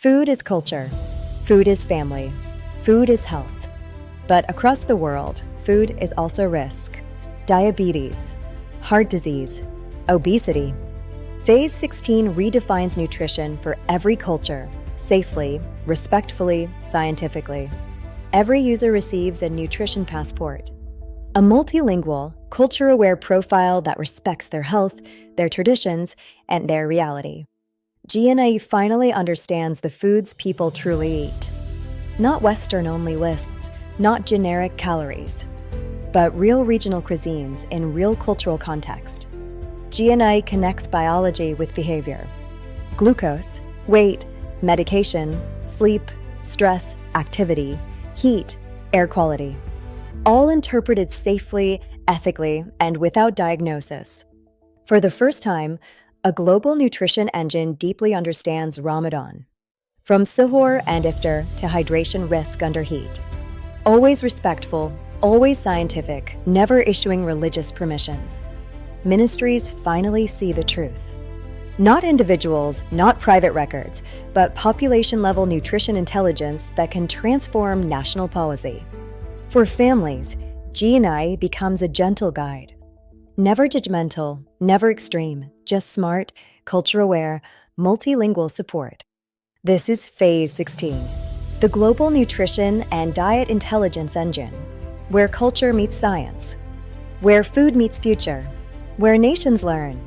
Food is culture. Food is family. Food is health. But across the world, food is also risk. Diabetes, heart disease, obesity. Phase 16 redefines nutrition for every culture, safely, respectfully, scientifically. Every user receives a nutrition passport, a multilingual, culture-aware profile that respects their health, their traditions, and their reality. GNIE finally understands the foods people truly eat. Not Western-only lists, not generic calories, but real regional cuisines in real cultural context. GNIE connects biology with behavior. Glucose, weight, medication, sleep, stress, activity, heat, air quality. All interpreted safely, ethically, and without diagnosis. For the first time, a global nutrition engine deeply understands Ramadan. From suhoor and iftar to hydration risk under heat. Always respectful, always scientific, never issuing religious permissions. Ministries finally see the truth. Not individuals, not private records, but population-level nutrition intelligence that can transform national policy. For families, GNI becomes a gentle guide. Never judgmental, never extreme, just smart, culture-aware, multilingual support. This is Phase 16, the global nutrition and diet intelligence engine, where culture meets science, where food meets future, where nations learn,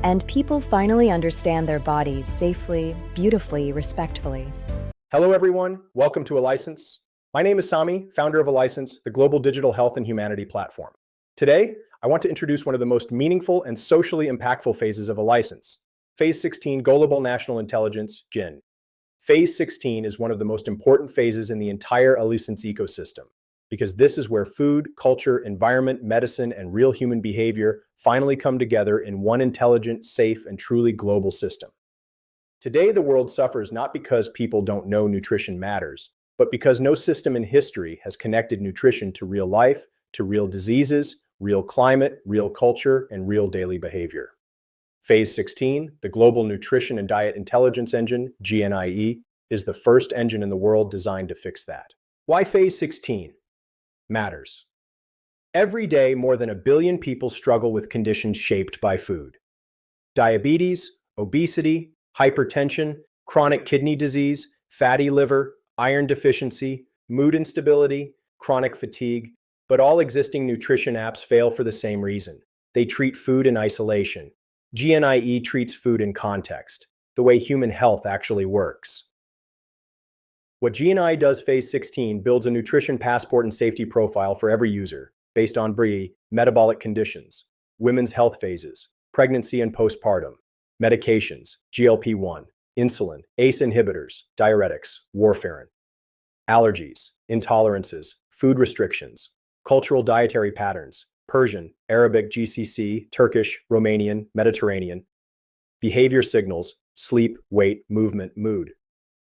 and people finally understand their bodies safely, beautifully, respectfully. Hello everyone, welcome to Alicense. My name is Sami, founder of Alicense, the global digital health and humanity platform. Today, I want to introduce one of the most meaningful and socially impactful phases of Alicense, Phase 16 Global National Intelligence, GIN. Phase 16 is one of the most important phases in the entire Alicense ecosystem, because this is where food, culture, environment, medicine, and real human behavior finally come together in one intelligent, safe, and truly global system. Today, the world suffers not because people don't know nutrition matters, but because no system in history has connected nutrition to real life, to real diseases, real climate, real culture, and real daily behavior. Phase 16, the Global Nutrition and Diet Intelligence Engine, GNIE, is the first engine in the world designed to fix that. Why Phase 16 matters? Every day, more than 1 billion people struggle with conditions shaped by food. Diabetes, obesity, hypertension, chronic kidney disease, fatty liver, iron deficiency, mood instability, chronic fatigue, but all existing nutrition apps fail for the same reason. They treat food in isolation. GNIE treats food in context, the way human health actually works. What GNIE does Phase 16 builds a nutrition passport and safety profile for every user, based on BRIE, metabolic conditions, women's health phases, pregnancy and postpartum, medications, GLP-1, insulin, ACE inhibitors, diuretics, warfarin, allergies, intolerances, food restrictions, cultural dietary patterns, Persian, Arabic, GCC, Turkish, Romanian, Mediterranean, behavior signals, sleep, weight, movement, mood,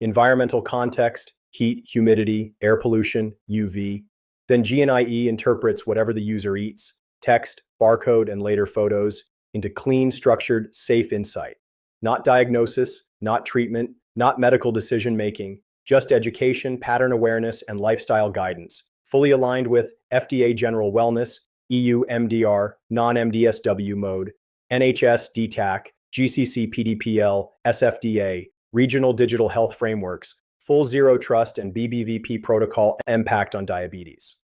environmental context, heat, humidity, air pollution, UV. Then GNIE interprets whatever the user eats, text, barcode, and later photos into clean, structured, safe insight. Not diagnosis, not treatment, not medical decision-making, just education, pattern awareness, and lifestyle guidance, fully aligned with FDA General Wellness, EU MDR, non-MDSW mode, NHS DTAC, GCC PDPL, SFDA, regional digital health frameworks, full zero trust and BBVP protocol impact on diabetes.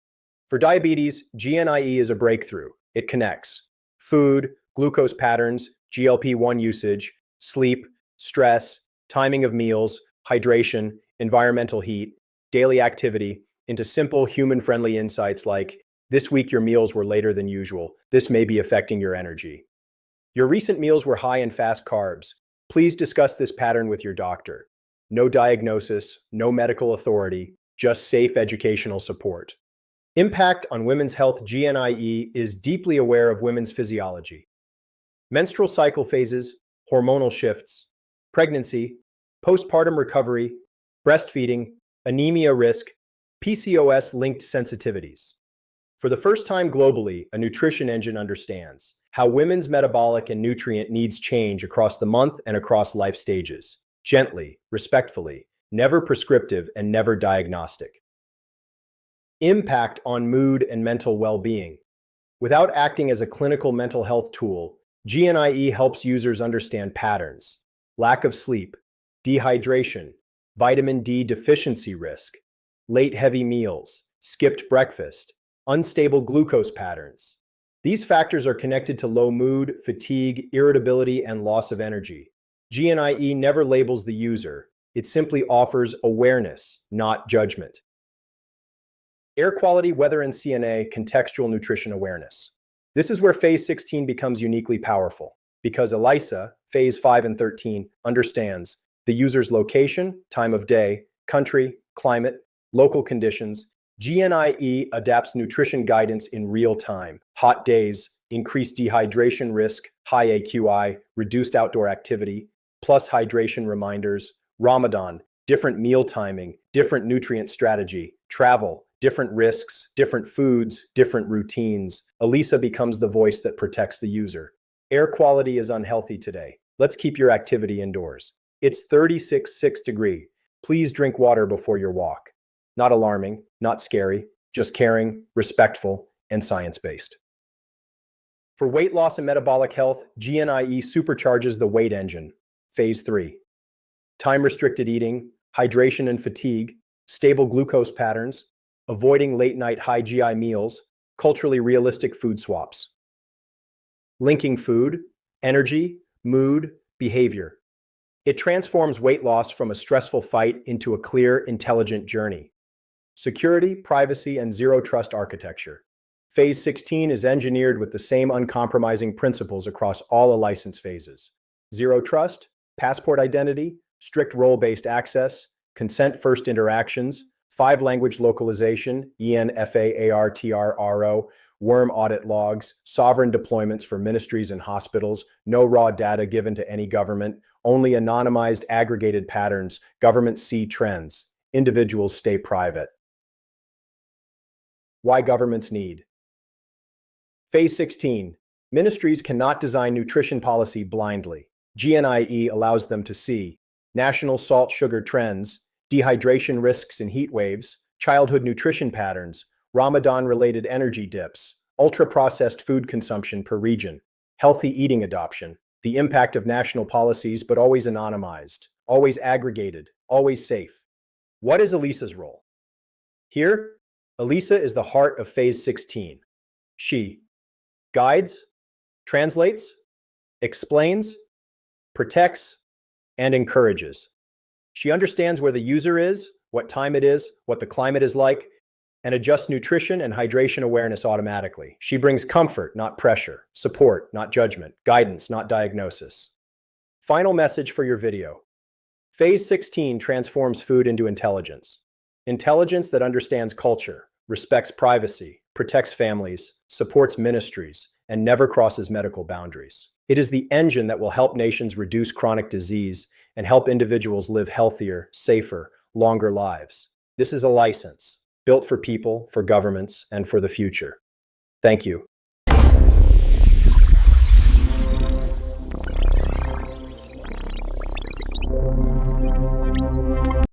For diabetes, GNIE is a breakthrough. It connects food, glucose patterns, GLP-1 usage, sleep, stress, timing of meals, hydration, environmental heat, daily activity, into simple human-friendly insights like, this week your meals were later than usual. This may be affecting your energy. Your recent meals were high in fast carbs. Please discuss this pattern with your doctor. No diagnosis, no medical authority, just safe educational support. Impact on women's health. GNIE is deeply aware of women's physiology. Menstrual cycle phases, hormonal shifts, pregnancy, postpartum recovery, breastfeeding, anemia risk, PCOS-linked sensitivities. For the first time globally, a nutrition engine understands how women's metabolic and nutrient needs change across the month and across life stages, gently, respectfully, never prescriptive, and never diagnostic. Impact on mood and mental well-being. Without acting as a clinical mental health tool, GNIE helps users understand patterns, lack of sleep, dehydration, vitamin D deficiency risk, late heavy meals, skipped breakfast, unstable glucose patterns. These factors are connected to low mood, fatigue, irritability, and loss of energy. GNIE never labels the user. It simply offers awareness, not judgment. Air quality, weather, and CNA, contextual nutrition awareness. This is where Phase 16 becomes uniquely powerful, because ELISA, Phase 5 and 13, understands the user's location, time of day, country, climate, local conditions. GNIE adapts nutrition guidance in real time. Hot days, increased dehydration risk, high AQI, reduced outdoor activity, plus hydration reminders. Ramadan, different meal timing, different nutrient strategy. Travel, different risks, different foods, different routines. ELISA becomes the voice that protects the user. Air quality is unhealthy today. Let's keep your activity indoors. It's 36.6 degrees. Please drink water before your walk. Not alarming, not scary, just caring, respectful, and science-based. For weight loss and metabolic health, GNIE supercharges the weight engine. Phase 3. Time-restricted eating, hydration and fatigue, stable glucose patterns, avoiding late-night high GI meals, culturally realistic food swaps. Linking food, energy, mood, behavior. It transforms weight loss from a stressful fight into a clear, intelligent journey. Security, privacy, and zero-trust architecture. Phase 16 is engineered with the same uncompromising principles across all license phases. Zero trust, passport identity, strict role-based access, consent-first interactions, 5-language localization, ENFAARTRRO, worm audit logs, sovereign deployments for ministries and hospitals, no raw data given to any government, only anonymized aggregated patterns, governments see trends, individuals stay private. Why governments need. Phase 16. Ministries cannot design nutrition policy blindly. GNIE allows them to see national salt-sugar trends, dehydration risks and heat waves, childhood nutrition patterns, Ramadan-related energy dips, ultra-processed food consumption per region, healthy eating adoption, the impact of national policies but always anonymized, always aggregated, always safe. What is ELISA's role? Here, ELISA is the heart of Phase 16. She guides, translates, explains, protects, and encourages. She understands where the user is, what time it is, what the climate is like, and adjusts nutrition and hydration awareness automatically. She brings comfort, not pressure, support, not judgment, guidance, not diagnosis. Final message for your video. Phase 16 transforms food into intelligence. Intelligence that understands culture, respects privacy, protects families, supports ministries, and never crosses medical boundaries. It is the engine that will help nations reduce chronic disease and help individuals live healthier, safer, longer lives. This is a license, built for people, for governments, and for the future. Thank you.